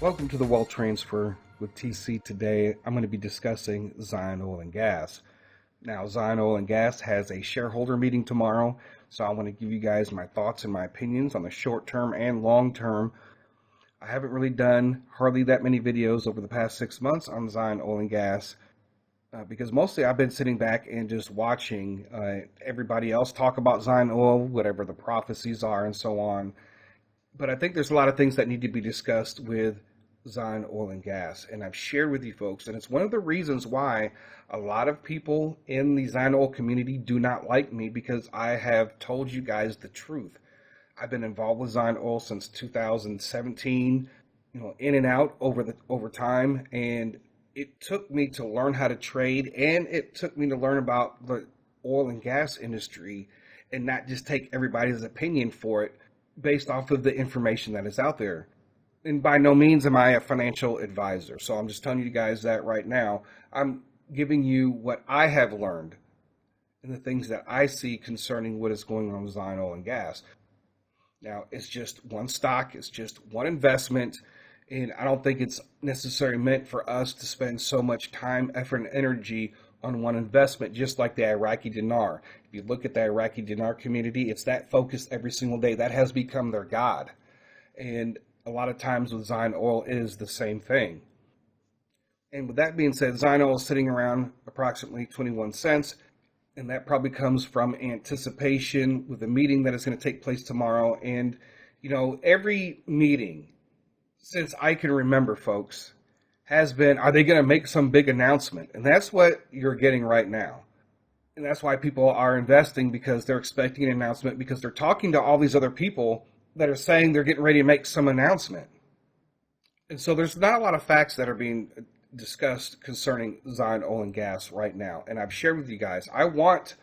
Welcome to the Wealth Transfer with TC. Today, I'm going to be discussing Zion Oil and Gas. Now, Zion Oil and Gas has a shareholder meeting tomorrow, so I want to give you guys my thoughts and my opinions on the short term and long term. I haven't really done hardly that many videos over the past 6 months on Zion Oil and Gas because mostly I've been sitting back and just watching everybody else talk about Zion Oil, whatever the prophecies are and so on. But I think there's a lot of things that need to be discussed with Zion Oil and Gas, and I've shared with you folks, and it's one of the reasons why a lot of people in the Zion Oil community do not like me, because I have told you guys the truth. I've been involved with Zion Oil since 2017, in and out over time, and it took me to learn how to trade, and it took me to learn about the oil and gas industry and not just take everybody's opinion for it based off of the information that is out there. And by no means am I a financial advisor, so I'm just telling you guys that right now. I'm giving you what I have learned and the things that I see concerning what is going on with Zion Oil and Gas. Now, it's just one stock, it's just one investment, and I don't think it's necessarily meant for us to spend so much time, effort, and energy on one investment, just like the Iraqi dinar. If you look at the Iraqi dinar community, it's that focused every single day. That has become their god. And a lot of times with Zion Oil is the same thing. And with that being said, Zion Oil is sitting around approximately 21 cents. And that probably comes from anticipation with the meeting that is going to take place tomorrow. And, every meeting since I can remember, folks, has been, are they going to make some big announcement? And that's what you're getting right now. And that's why people are investing, because they're expecting an announcement, because they're talking to all these other people that are saying they're getting ready to make some announcement. And so there's not a lot of facts that are being discussed concerning Zion Oil and Gas right now. And I've shared with you guys, I want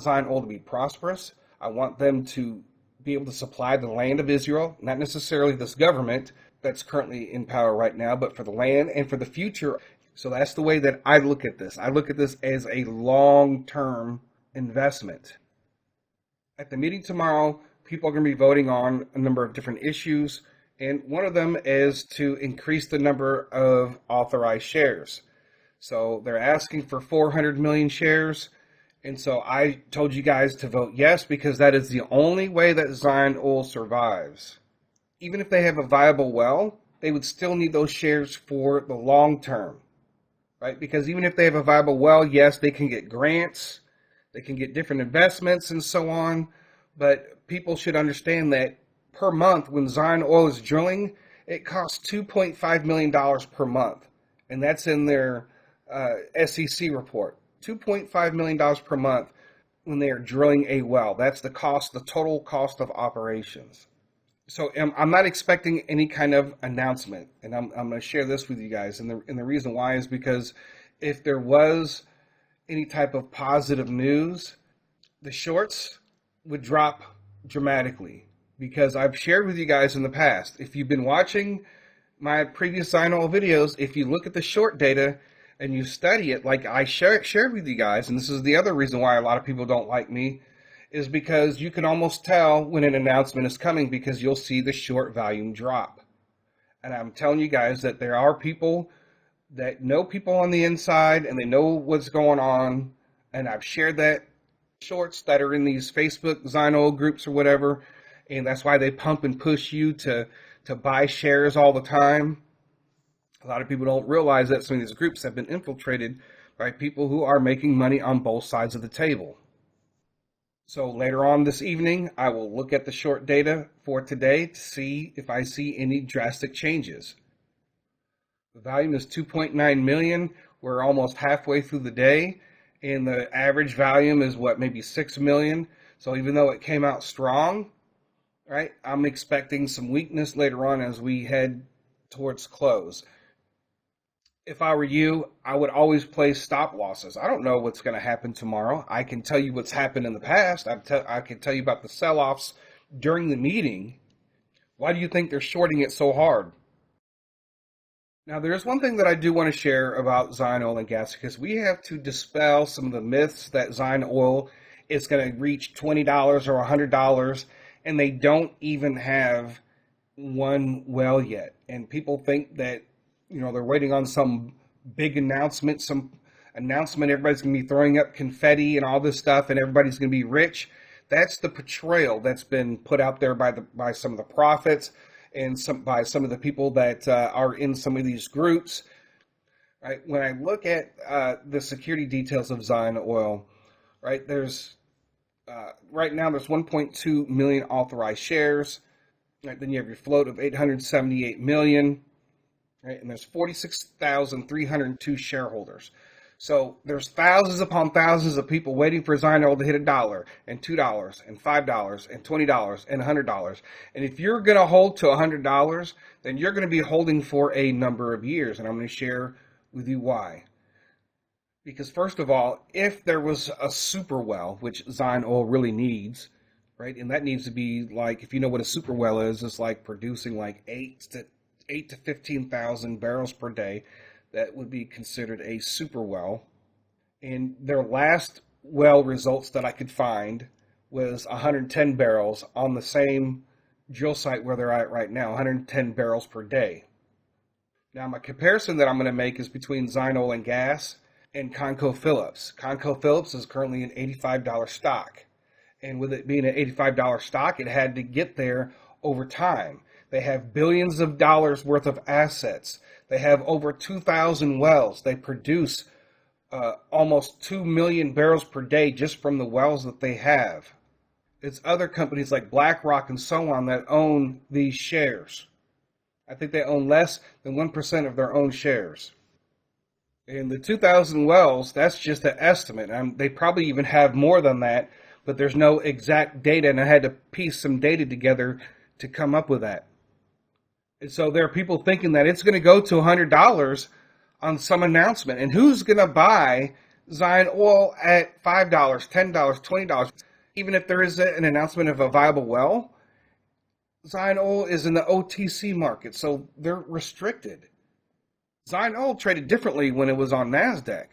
Zion Oil to be prosperous. I want them to be able to supply the land of Israel, not necessarily this government that's currently in power right now, but for the land and for the future. So that's the way that I look at this. I look at this as a long-term investment. At the meeting tomorrow, people are going to be voting on a number of different issues, and one of them is to increase the number of authorized shares. So they're asking for 400 million shares, and so I told you guys to vote yes, because that is the only way that Zion Oil survives. Even if they have a viable well, they would still need those shares for the long term, right? Because even if they have a viable well, yes, they can get grants, they can get different investments and so on, but people should understand that per month, when Zion Oil is drilling, it costs $2.5 million per month. And that's in their SEC report. $2.5 million per month when they are drilling a well. That's the cost, the total cost of operations. So I'm not expecting any kind of announcement. And I'm going to share this with you guys. And the reason why is because if there was any type of positive news, the shorts would drop dramatically, because I've shared with you guys in the past, if you've been watching my previous Zion Oil videos, if you look at the short data and you study it like I shared with you guys, and this is the other reason why a lot of people don't like me, is because you can almost tell when an announcement is coming, because you'll see the short volume drop. And I'm telling you guys that there are people that know people on the inside, and they know what's going on, and I've shared that shorts that are in these Facebook Zion Oil groups or whatever, and that's why they pump and push you to buy shares all the time. A lot of people don't realize that some of these groups have been infiltrated by people who are making money on both sides of the table. So later on this evening, I will look at the short data for today to see if I see any drastic changes. The volume is 2.9 million. We're almost halfway through the day, and the average volume is maybe 6 million. So even though it came out strong, right, I'm expecting some weakness later on as we head towards close. If I were you, I would always place stop losses. I don't know what's going to happen tomorrow. I can tell you what's happened in the past. I can tell you about the sell-offs during the meeting. Why do you think they're shorting it so hard? Now, there's one thing that I do want to share about Zion Oil and Gas, because we have to dispel some of the myths that Zion Oil is going to reach $20 or $100, and they don't even have one well yet. And people think that, they're waiting on some big announcement, everybody's going to be throwing up confetti and all this stuff, and everybody's going to be rich. That's the portrayal that's been put out there by some of the prophets and by some of the people that are in some of these groups. Right? When I look at the security details of Zion Oil, right, right now there's 1.2 million authorized shares. Right, then you have your float of 878 million. Right, and there's 46,302 shareholders. So there's thousands upon thousands of people waiting for Zion Oil to hit $1 and $2 and $5 and $20 and $100. And if you're going to hold to $100, then you're going to be holding for a number of years. And I'm going to share with you why. Because first of all, if there was a super well, which Zion Oil really needs, right, and that needs to be like, if you know what a super well is, it's like producing like 8 to 15,000 barrels per day. That would be considered a super well. And their last well results that I could find was 110 barrels on the same drill site where they're at right now, 110 barrels per day. Now, my comparison that I'm going to make is between Zion Oil and Gas and ConocoPhillips. ConocoPhillips is currently an $85 stock. And with it being an $85 stock, it had to get there over time. They have billions of dollars worth of assets. They have over 2,000 wells. They produce almost 2 million barrels per day just from the wells that they have. It's other companies like BlackRock and so on that own these shares. I think they own less than 1% of their own shares. And the 2,000 wells, that's just an estimate. They probably even have more than that, but there's no exact data, and I had to piece some data together to come up with that. And so there are people thinking that it's going to go to $100 on some announcement. And who's going to buy Zion Oil at $5, $10, $20? Even if there is an announcement of a viable well, Zion Oil is in the OTC market, so they're restricted. Zion Oil traded differently when it was on NASDAQ,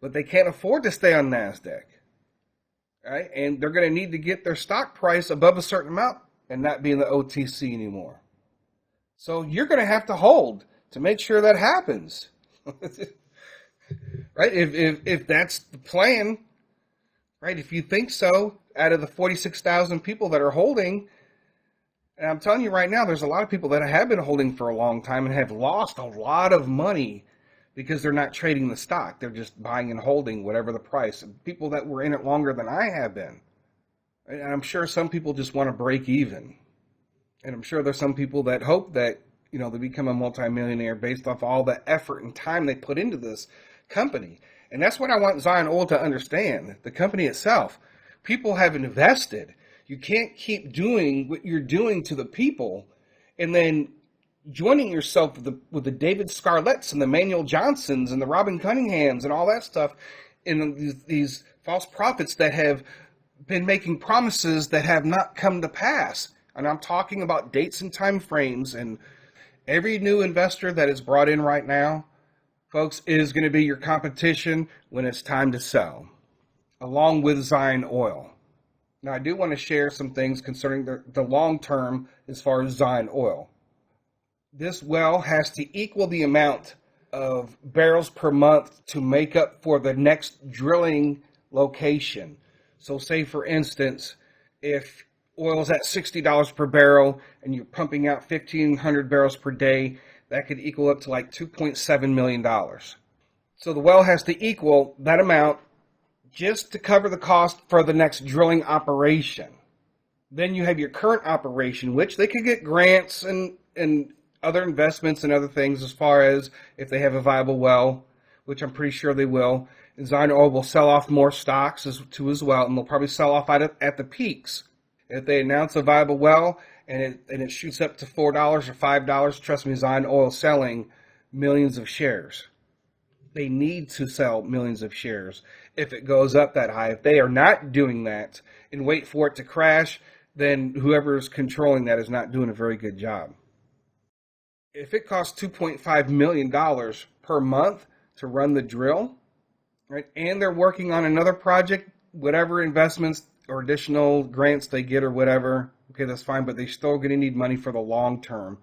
but they can't afford to stay on NASDAQ. Right? And they're going to need to get their stock price above a certain amount and not be in the OTC anymore. So you're going to have to hold to make sure that happens. Right? If that's the plan, right? If you think so, out of the 46,000 people that are holding, and I'm telling you right now, there's a lot of people that have been holding for a long time and have lost a lot of money because they're not trading the stock. They're just buying and holding whatever the price. And people that were in it longer than I have been. And I'm sure some people just want to break even. And I'm sure there's some people that hope that, they become a multimillionaire based off all the effort and time they put into this company. And that's what I want Zion Oil to understand, the company itself. People have invested. You can't keep doing what you're doing to the people and then joining yourself with the David Scarletts and the Manuel Johnsons and the Robin Cunninghams and all that stuff, and these false prophets that have been making promises that have not come to pass. And I'm talking about dates and time frames, and every new investor that is brought in right now, folks, is going to be your competition when it's time to sell, along with Zion Oil. Now, I do want to share some things concerning the long term as far as Zion Oil. This well has to equal the amount of barrels per month to make up for the next drilling location. So say, for instance, if oil is at $60 per barrel and you're pumping out 1,500 barrels per day, that could equal up to like $2.7 million. So the well has to equal that amount just to cover the cost for the next drilling operation. Then you have your current operation, which they could get grants and other investments and other things as far as if they have a viable well, which I'm pretty sure they will. And Zion Oil will sell off more stocks as well, and they'll probably sell off at the peaks. If they announce a viable well and it shoots up to $4 or $5, trust me, Zion Oil is selling millions of shares. They need to sell millions of shares if it goes up that high. If they are not doing that and wait for it to crash, then whoever is controlling that is not doing a very good job. If it costs $2.5 million per month to run the drill, right, and they're working on another project, whatever investments or additional grants they get or whatever, Okay, that's fine, but they're still going to need money for the long term,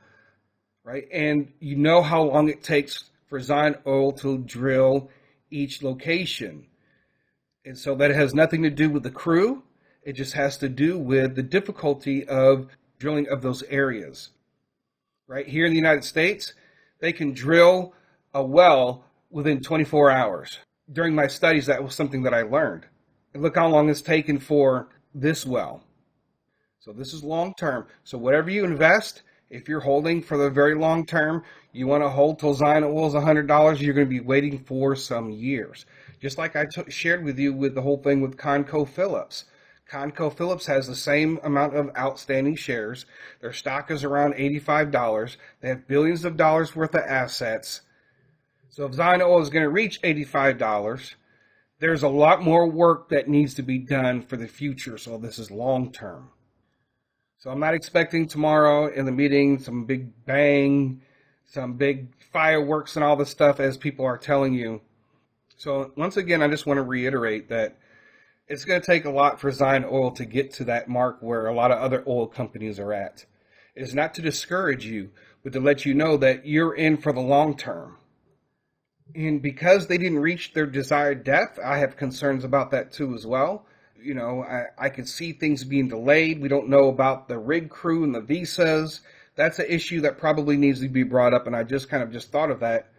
right? And you know how long it takes for Zion Oil to drill each location. And so that has nothing to do with the crew. It just has to do with the difficulty of drilling of those areas. Right here in the United States, they can drill a well within 24 hours. During my studies, that was something that I learned. And look how long it's taken for this well. So this is long term. So whatever you invest, if you're holding for the very long term, you want to hold till Zion Oil is $100, you're going to be waiting for some years. Just like I shared with you with the whole thing with ConocoPhillips. ConocoPhillips has the same amount of outstanding shares. Their stock is around $85. They have billions of dollars worth of assets. So if Zion Oil is going to reach $85, there's a lot more work that needs to be done for the future. So this is long term. So I'm not expecting tomorrow in the meeting some big bang, some big fireworks and all this stuff as people are telling you. So once again, I just want to reiterate that it's going to take a lot for Zion Oil to get to that mark where a lot of other oil companies are at. It's not to discourage you, but to let you know that you're in for the long term. And because they didn't reach their desired depth, I have concerns about that too as well. You know, I could see things being delayed. We don't know about the rig crew and the visas. That's an issue that probably needs to be brought up, and I just thought of that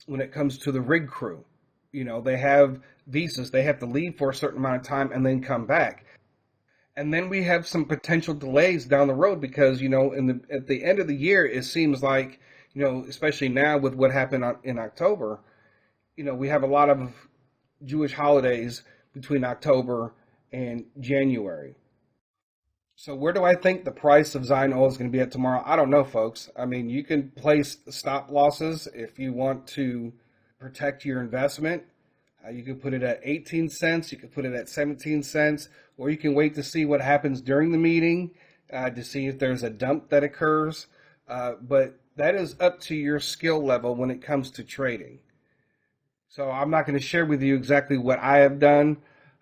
when it comes to the rig crew. You know, they have visas. They have to leave for a certain amount of time and then come back. And then we have some potential delays down the road because, you know, at the end of the year, it seems like, you know, especially now with what happened in October, you know, we have a lot of Jewish holidays between October and January. So where do I think the price of Zion Oil is going to be at tomorrow? I don't know, folks. I mean, you can place stop losses if you want to protect your investment. You can put it at 18 cents, you can put it at 17 cents, or you can wait to see what happens during the meeting to see if there's a dump that occurs. But that is up to your skill level when it comes to trading. So I'm not going to share with you exactly what I have done,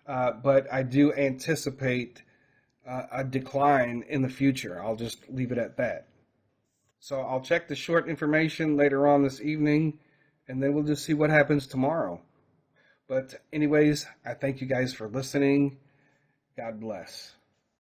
but I do anticipate a decline in the future. I'll just leave it at that. So I'll check the short information later on this evening, and then we'll just see what happens tomorrow. But anyways, I thank you guys for listening. God bless.